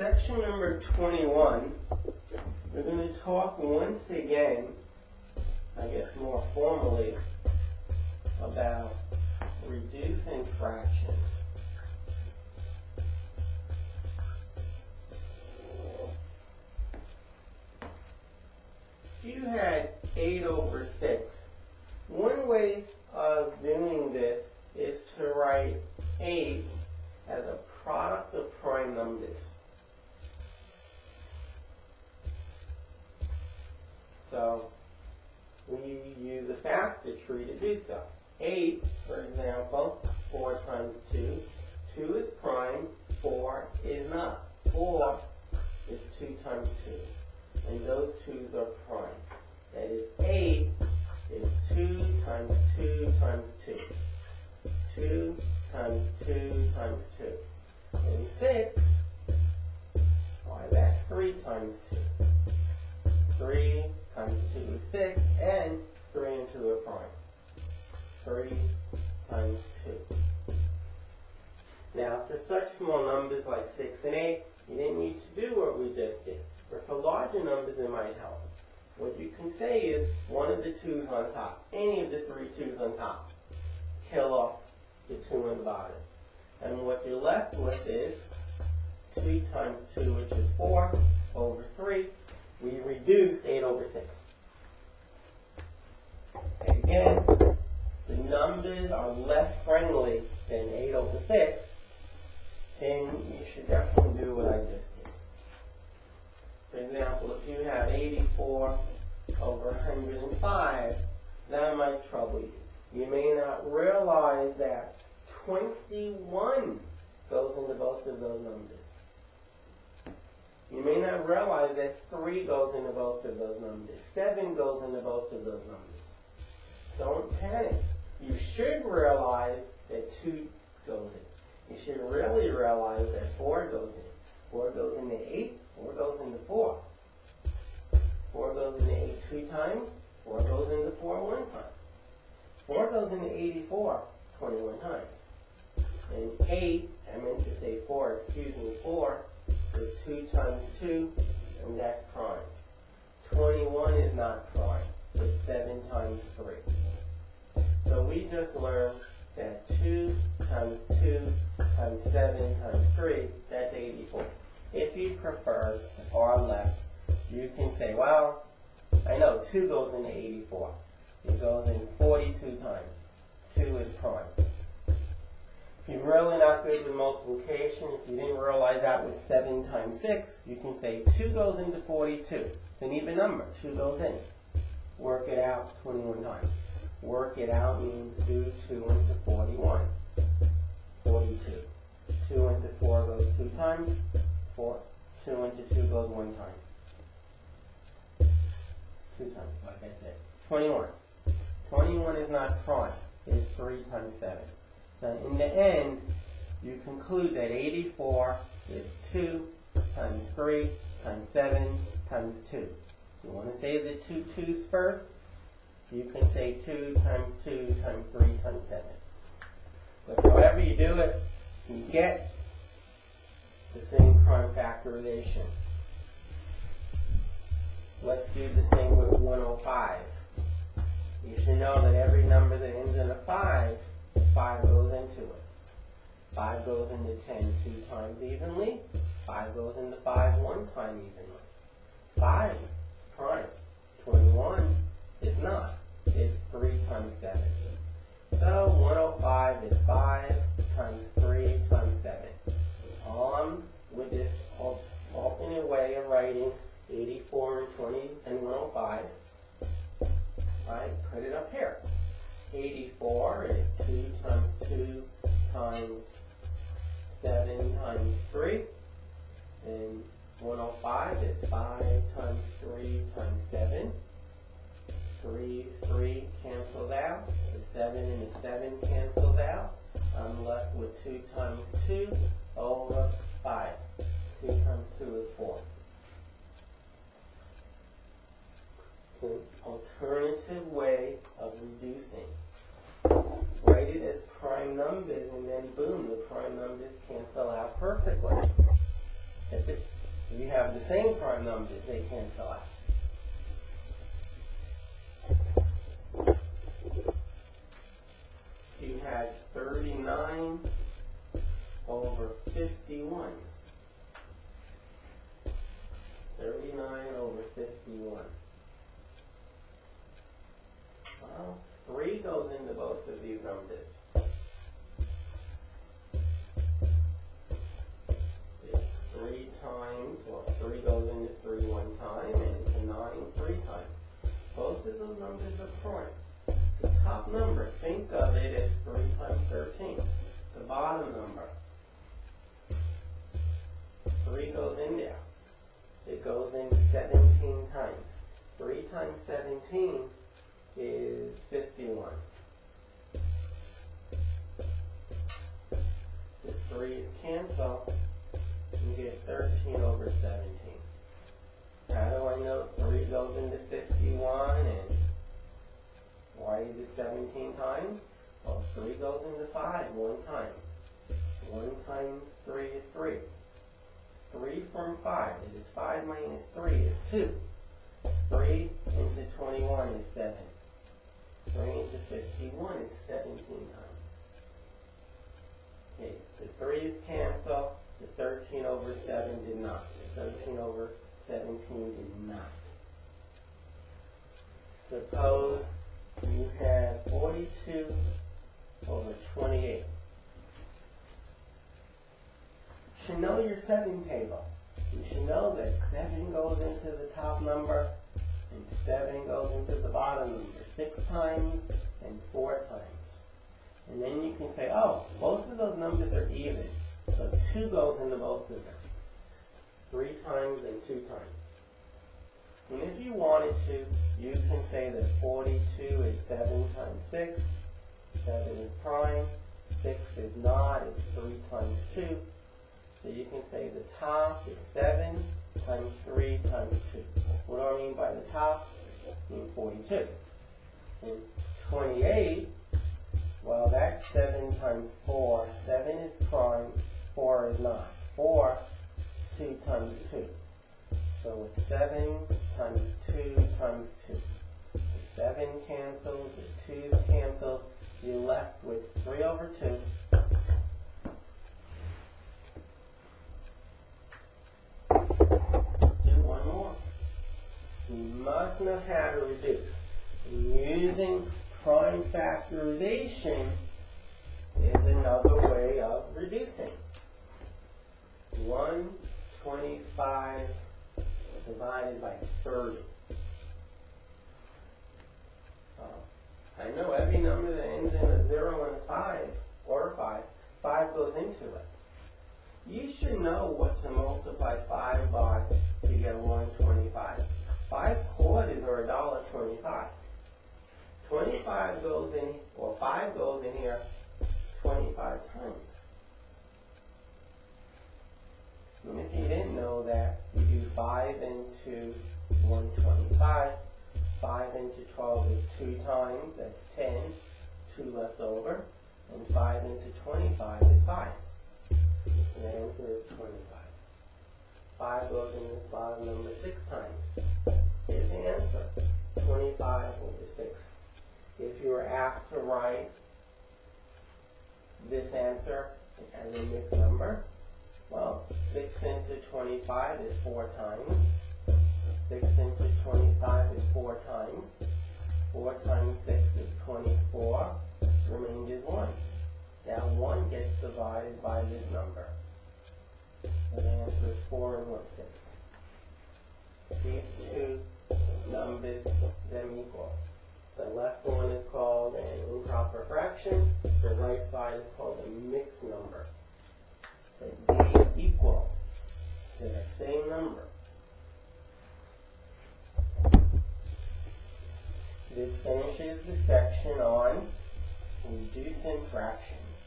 section number 21, we're going to talk once again, I guess more formally, about reducing fractions. If you had 8 over 6, one way of doing this is to write 8 as a product of prime numbers. So we use a factor tree to do so. 8, for example, 4 times 2. 2 is prime, 4 is not. 4 is 2 times 2. And those 2's are prime. That is 8 is 2 times 2 times 2. 2 times 2 times 2. And 6, why that's 3 times 2. 3 times 2 is 6, and 3 and 2 are prime. 3 times 2. Now, for such small numbers like 6 and 8, you didn't need to do what we just did. But for larger numbers, it might help. What you can say is one of the 2's on top, any of the 3 2's on top. Kill off the 2 on the bottom. And what you're left with is 2 times 2, which is 4, over 3. We reduced 8 over 6. Again, the numbers are less friendly than 8 over 6, then you should definitely do what I just did. For example, if you have 84 over 105, that might trouble you. You may not realize that 21 goes into both of those numbers. You may not realize that 3 goes into both of those numbers. 7 goes into both of those numbers. Don't panic. You should realize that 2 goes in. You should really realize that 4 goes in. 4 goes into 8. 4 goes into 4. 4 goes into 8 2 times. 4 goes into 4 1 time. 4 goes into 84 21 times. And 8, I meant to say 4, excuse me, 4 is 2 times 2, and that's prime. 21 is not prime. It's 7 times 3. So we just learned that 2 times 2 times 7 times 3, that's 84. If you prefer the far left, you can say, well, I know 2 goes into 84. It goes in 42 times. 2 is prime. If you're really not good with multiplication, if you didn't realize that was 7 times 6, you can say 2 goes into 42. It's an even number. 2 goes in. Work it out 21 times. Work it out means do 2 into 41. 42. 2 into 4 goes 2 times. 2 into 2 goes 1 time. 2 times, like I said. 21. 21 is not prime. It's 3 times 7. So in the end, you conclude that 84 is 2 times 3 times 7 times 2. You want to say the 2 2's first? You can say 2 times 2 times 3 times 7. But however you do it, you get the same prime factorization. Let's do the same with 105. You should know that every number that ends in a 5, 5 goes into it. 5 goes into 10 2 times evenly. 5 goes into 5 1 time evenly. 5 is prime. 21 is not. It's 3 times 7. So 105 is 5 times 3 times 7. On with this alternate way of writing 84 and 20 and 105. Right, put it up here. 84 is 2 times 2 times 7 times 3. And 105 is 5 times 3 times 7. 3 canceled out. The 7 and the 7 canceled out. I'm left with 2 times 2 over 5. 2 times 2 is 4. It's an alternative way of reducing. Write it as prime numbers, and then boom, the prime numbers cancel out perfectly. If you have the same prime numbers, they cancel out. You had 39 over 51. 39 over 51. Well, 3 goes into both of these numbers. It's 3 times, well, 3 goes into 3 one time, and into 9 3 times. Both of those numbers are prime. The top number, think of it as 3 times 13. The bottom number, 3 goes in there. It goes in 17 times. 3 times 17 is 51. The 3's cancel. You get 13 over 17. How do I know 3 goes into 51 and why is it 17 times? Well, 3 goes into 5 one time. 1 times 3 is 3. 3 from 5, it is 5 minus 3 is 2. 3 into 21 is 7. 3 into 51 is 17 times. Okay, the 3's cancel, the 13 over 7 did not. The 13 over 17 did not. Suppose you had 42 over 28. You should know your 7 table. You should know that 7 goes into the top number and 7 goes into the bottom number 6 times and 4 times. And then you can say, oh, both of those numbers are even. So 2 goes into both of them. 3 times and 2 times. And if you wanted to, you can say that 42 is 7 times 6. 7 is prime. 6 is not. It's 3 times 2. So you can say the top is 7 times 3 times 2. What do I mean by the top? I mean 42. And 28, well, that's 7 times 4. 7 is prime, 4 is not. 4, 2 times 2. So it's 7 times 2 times 2. The 7 cancels, the 2 cancels. You're left with 3 over 2. You must know how to reduce. Using prime factorization is another way of reducing. 125 divided by 30. I know every number that ends in a 0 and a 5, or a 5, 5 goes into it. You should know what to multiply 5 by to get 125. 5 quarters or $1.25. 25 goes in, or 5 goes in here 25 times. And if you didn't know that, you do 5 into 125. 5 into 12 is 2 times, that's 10. 2 left over. And 5 into 25 is 5. And the answer is 25. 5 goes in this bottom number 6 times. Here's the answer, 25 over 6. If you were asked to write this answer as a mixed number, well, 6 into 25 is 4 times. 6 into 25 is 4 times. 4 times 6 is 24. Remainder is 1. That 1 gets divided by this number. So the answer is 4 and 1/6. These two numbers, them equal. The left one is called an improper fraction. The right side is called a mixed number. They equal to the same number. This finishes the section on reducing fractions.